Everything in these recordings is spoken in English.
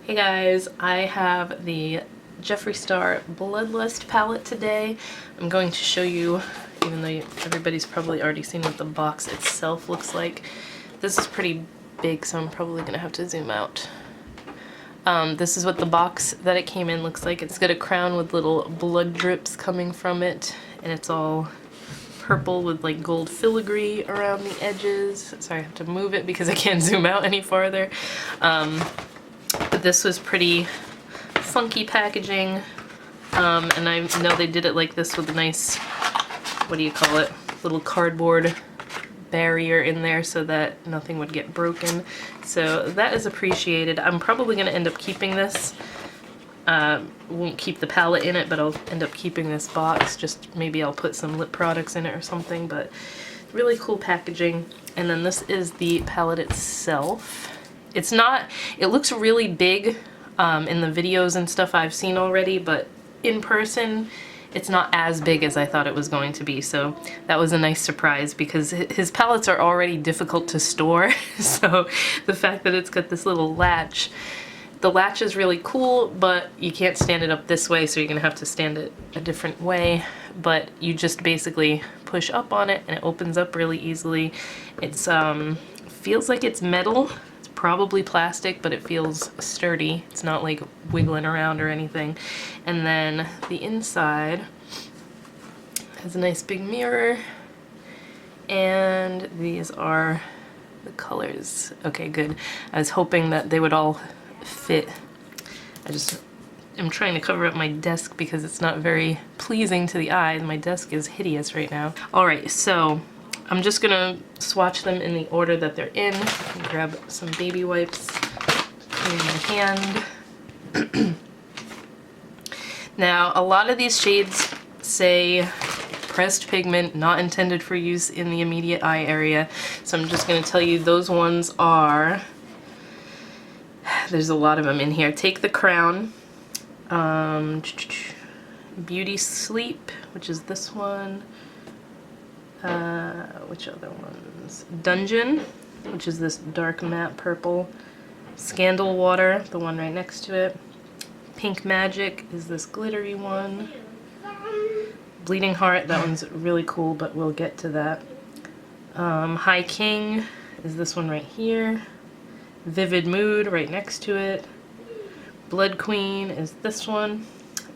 Hey guys, I have the Jeffree Star Bloodlust palette today. I'm going to show you, even though everybody's probably already seen what the box itself looks like. This is pretty big, so I'm probably gonna have to zoom out. This is what the box that it came in looks like. It's got a crown with little blood drips coming from it, and it's all purple with like gold filigree around the edges. Sorry, I have to move it because I can't zoom out any farther. But this was pretty funky packaging, and I know they did it like this with a nice, what do you call it, little cardboard barrier in there so that nothing would get broken. So that is appreciated. I'm probably going to end up keeping this. Won't keep the palette in it, but I'll end up keeping this box. Just maybe I'll put some lip products in it or something, but really cool packaging. And then this is the palette itself. It's not, it looks really big in the videos and stuff I've seen already, but in person it's not as big as I thought it was going to be, so that was a nice surprise because his palettes are already difficult to store. So the fact that it's got this little latch, the latch is really cool, but you can't stand it up this way, so you're gonna have to stand it a different way. But you just basically push up on it and it opens up really easily. It's feels like it's metal. Probably plastic, but it feels sturdy. It's not like wiggling around or anything. And then the inside has a nice big mirror, and these are the colors. Okay, good. I was hoping that they would all fit. I'm trying to cover up my desk because it's not very pleasing to the eye. My desk is hideous right now. Alright, so I'm just gonna swatch them in the order that they're in. Grab some baby wipes, clean my hand. Now, a lot of these shades say pressed pigment, not intended for use in the immediate eye area. So I'm just gonna tell you those ones are, there's a lot of them in here. Take the Crown, Beauty Sleep, which is this one. Which other ones? Dungeon, which is this dark matte purple. Scandal Water, the one right next to it. Pink Magic is this glittery one. Bleeding Heart, that one's really cool, but we'll get to that. High King is this one right here. Vivid Mood right next to it. Blood Queen is this one.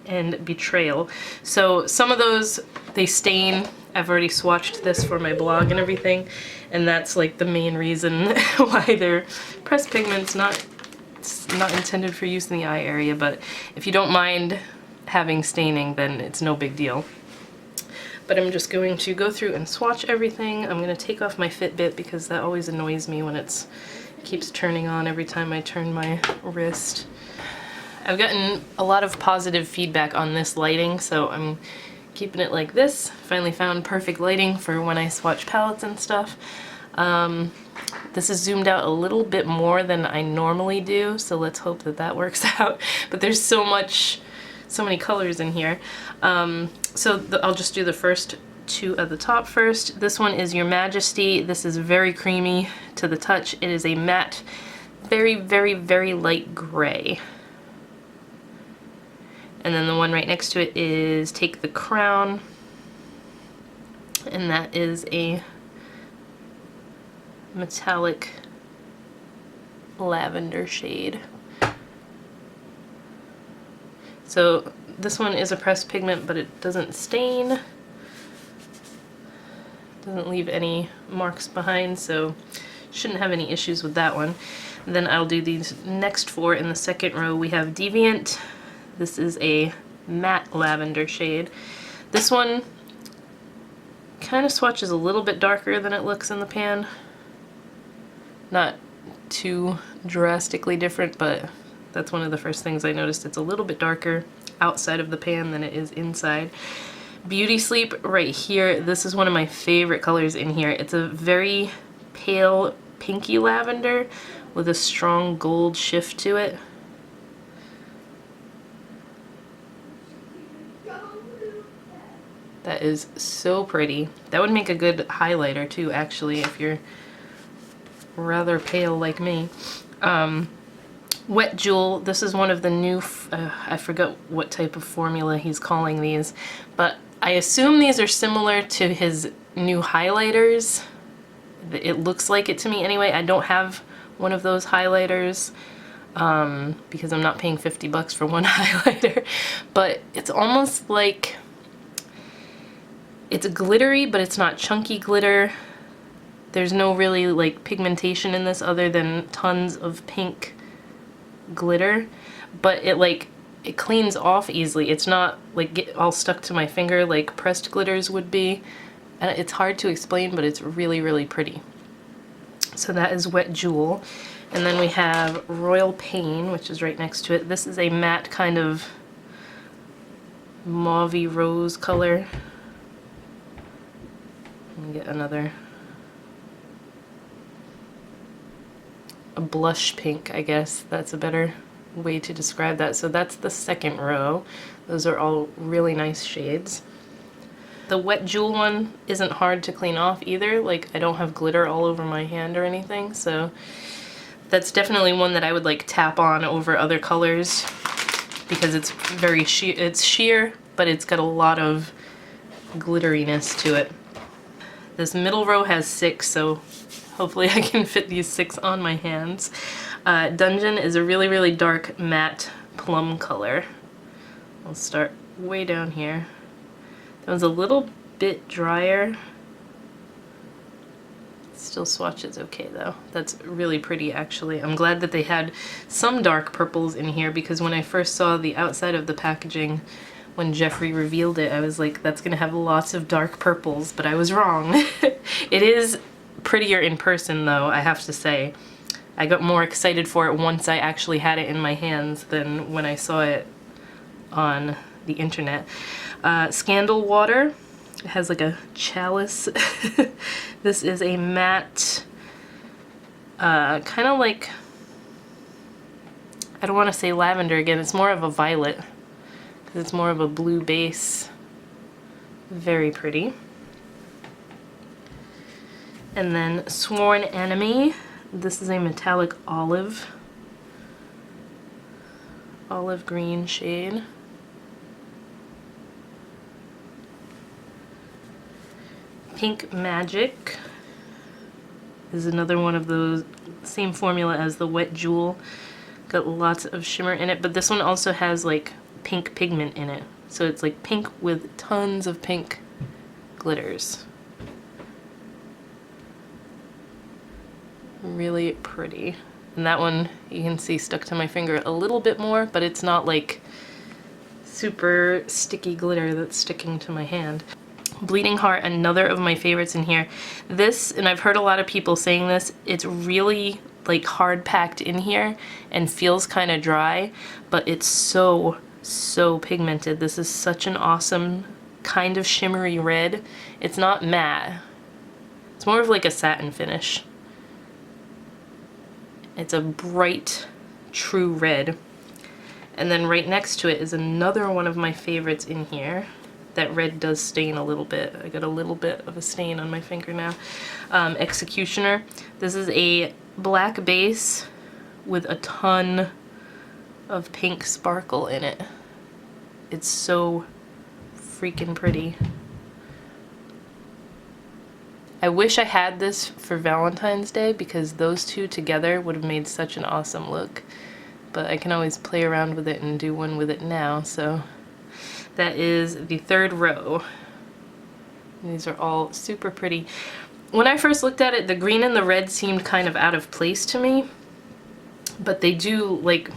And Betrayal. So some of those, they stain. I've already swatched this for my blog and everything, and that's like the main reason why they're pressed pigments, not intended for use in the eye area, but if you don't mind having staining, then it's no big deal. But I'm just going to go through and swatch everything. I'm going to take off my Fitbit because that always annoys me when it keeps turning on every time I turn my wrist. I've gotten a lot of positive feedback on this lighting, so I'm keeping it like this. Finally found perfect lighting for when I swatch palettes and stuff. This is zoomed out a little bit more than I normally do, so let's hope that that works out. But there's so many colors in here. I'll just do the first two at the top first. This one is Your Majesty. This is very creamy to the touch. It is a matte, very, very, very light gray. And then the one right next to it is Take the Crown, and that is a metallic lavender shade. So this one is a pressed pigment, but it doesn't stain, doesn't leave any marks behind, so shouldn't have any issues with that one. And then I'll do these next four in the second row. We have Deviant. This is a matte lavender shade. This one kind of swatches a little bit darker than it looks in the pan. Not too drastically different, but that's one of the first things I noticed. It's a little bit darker outside of the pan than it is inside. Beauty Sleep right here. This is one of my favorite colors in here. It's a very pale pinky lavender with a strong gold shift to it. That is so pretty. That would make a good highlighter too, actually, if you're rather pale like me. Wet Jewel, this is one of the new, I forget what type of formula he's calling these, but I assume these are similar to his new highlighters. It looks like it to me anyway. I don't have one of those highlighters because I'm not paying 50 bucks for one highlighter, but it's almost like, it's glittery, but it's not chunky glitter. There's no really like pigmentation in this other than tons of pink glitter, but it cleans off easily. It's not like get all stuck to my finger like pressed glitters would be. And it's hard to explain, but it's really, really pretty. So that is Wet Jewel. And then we have Royal Pain, which is right next to it. This is a matte kind of mauve-y rose color. Let me get another. A blush pink, I guess. That's a better way to describe that. So that's the second row. Those are all really nice shades. The Wet Jewel one isn't hard to clean off either. Like, I don't have glitter all over my hand or anything, so that's definitely one that I would like tap on over other colors because it's very sheer. It's sheer, but it's got a lot of glitteriness to it. This middle row has 6, so hopefully I can fit these 6 on my hands. Dungeon is a really, really dark matte plum color. I'll start way down here. That was a little bit drier. Still swatches okay though. That's really pretty actually. I'm glad that they had some dark purples in here because when I first saw the outside of the packaging, when Jeffree revealed it, I was like, that's gonna have lots of dark purples, but I was wrong. It is prettier in person though, I have to say. I got more excited for it once I actually had it in my hands than when I saw it on the internet. Scandal Water. It has like a chalice. This is a matte, kind of like, I don't want to say lavender again, it's more of a violet, because it's more of a blue base. Very pretty. And then Sworn Enemy. This is a metallic olive green shade. Pink Magic is another one of those, same formula as the Wet Jewel. Got lots of shimmer in it, but this one also has like pink pigment in it. So it's like pink with tons of pink glitters. Really pretty. And that one you can see stuck to my finger a little bit more, but it's not like super sticky glitter that's sticking to my hand. Bleeding Heart, another of my favorites in here. This, and I've heard a lot of people saying this, it's really like hard packed in here and feels kind of dry, but it's so pigmented. This is such an awesome kind of shimmery red. It's not matte. It's more of like a satin finish. It's a bright, true red. And then right next to it is another one of my favorites in here. That red does stain a little bit. I got a little bit of a stain on my finger now. Executioner. This is a black base with a ton of pink sparkle in it. It's so freaking pretty. I wish I had this for Valentine's Day because those two together would have made such an awesome look. But I can always play around with it and do one with it now, so. That is the third row. These are all super pretty. When I first looked at it, the green and the red seemed kind of out of place to me, but they do, like,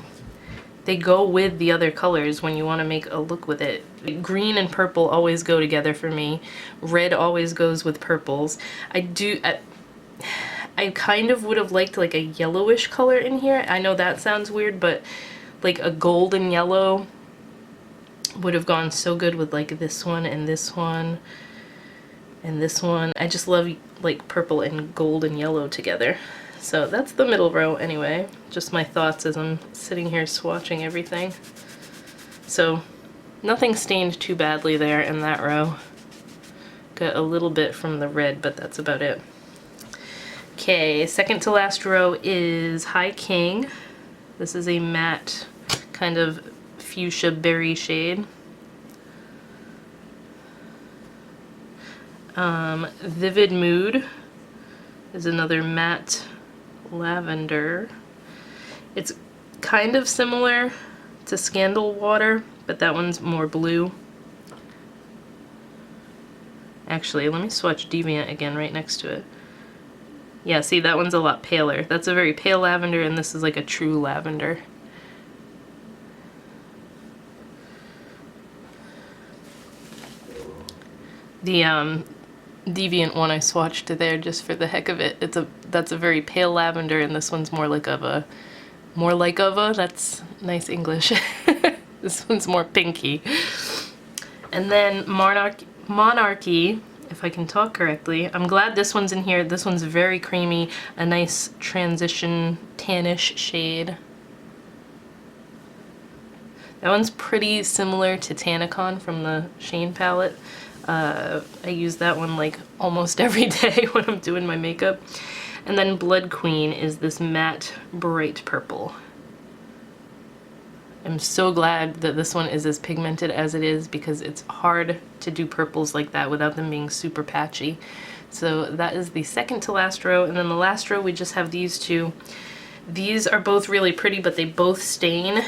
they go with the other colors when you want to make a look with it. Green and purple always go together for me. Red always goes with purples. I kind of would have liked like a yellowish color in here. I know that sounds weird, but like a golden yellow would have gone so good with like this one and this one and this one. I just love like purple and gold and yellow together. So that's the middle row anyway. Just my thoughts as I'm sitting here swatching everything. So nothing stained too badly there in that row. Got a little bit from the red, but that's about it. Okay, second to last row is High King. This is a matte kind of fuchsia berry shade. Vivid Mood is another matte lavender. It's kind of similar to Scandal Water, but that one's more blue. Actually, let me swatch Deviant again right next to it. Yeah, see, that one's a lot paler. That's a very pale lavender, and this is like a true lavender. The Deviant one I swatched to there just for the heck of it. That's a very pale lavender, and this one's more like a that's nice English. This one's more pinky. And then Monarchy, if I can talk correctly. I'm glad this one's in here. This one's very creamy, a nice transition tannish shade. That one's pretty similar to Tannicon from the Shane palette. I use that one like almost every day when I'm doing my makeup. And then Blood Queen is this matte bright purple. I'm so glad that this one is as pigmented as it is, because it's hard to do purples like that without them being super patchy. So that is the second to last row, and then the last row we just have these two. These are both really pretty, but they both stain.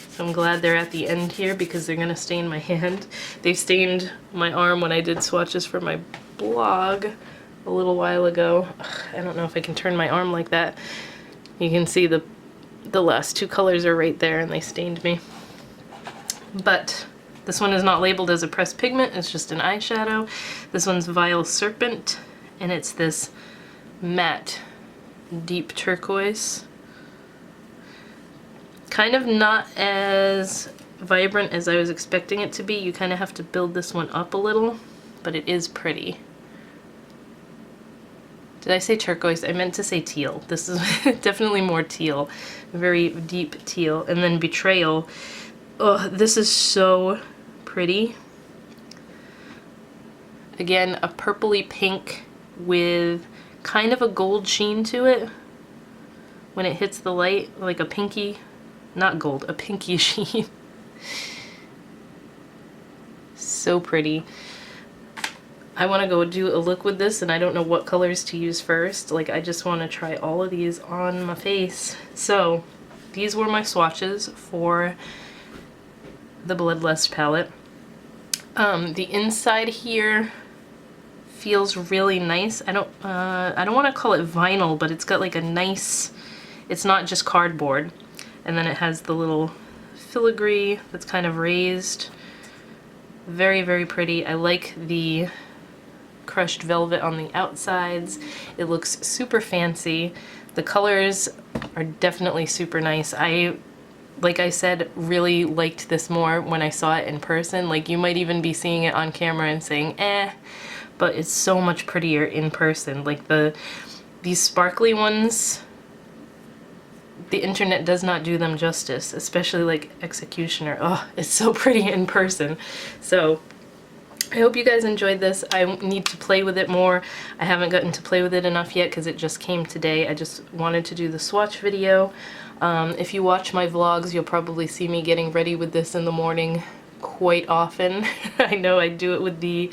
So I'm glad they're at the end here because they're gonna stain my hand. They stained my arm when I did swatches for my blog a little while ago. Ugh, I don't know if I can turn my arm like that. You can see the last two colors are right there and they stained me. But this one is not labeled as a pressed pigment, it's just an eyeshadow. This one's Vile Serpent, and it's this matte deep turquoise. Kind of not as vibrant as I was expecting it to be. You kind of have to build this one up a little, but it is pretty. Did I say turquoise? I meant to say teal. This is definitely more teal. Very deep teal. And then Betrayal. Oh, this is so pretty. Again, a purpley pink with kind of a gold sheen to it when it hits the light, like a pinky, not gold, a pinky sheen. So pretty. I want to go do a look with this, and I don't know what colors to use first. Like, I just want to try all of these on my face. So these were my swatches for the Bloodlust palette. The inside here feels really nice. I don't want to call it vinyl, but it's got like a nice, it's not just cardboard. And then it has the little filigree that's kind of raised. Very, very pretty. I like the crushed velvet on the outsides. It looks super fancy. The colors are definitely super nice. Like I said, really liked this more when I saw it in person. Like, you might even be seeing it on camera and saying, eh, but it's so much prettier in person. Like, these sparkly ones, the internet does not do them justice, especially like Executioner. Oh, it's so pretty in person. So I hope you guys enjoyed this. I need to play with it more. I haven't gotten to play with it enough yet because it just came today. I just wanted to do the swatch video. If you watch my vlogs, you'll probably see me getting ready with this in the morning quite often. I know I do it with the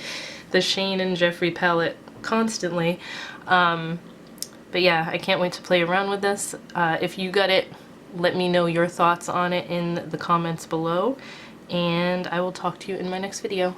Shane and Jeffree palette constantly. But yeah, I can't wait to play around with this. If you got it, let me know your thoughts on it in the comments below, and I will talk to you in my next video.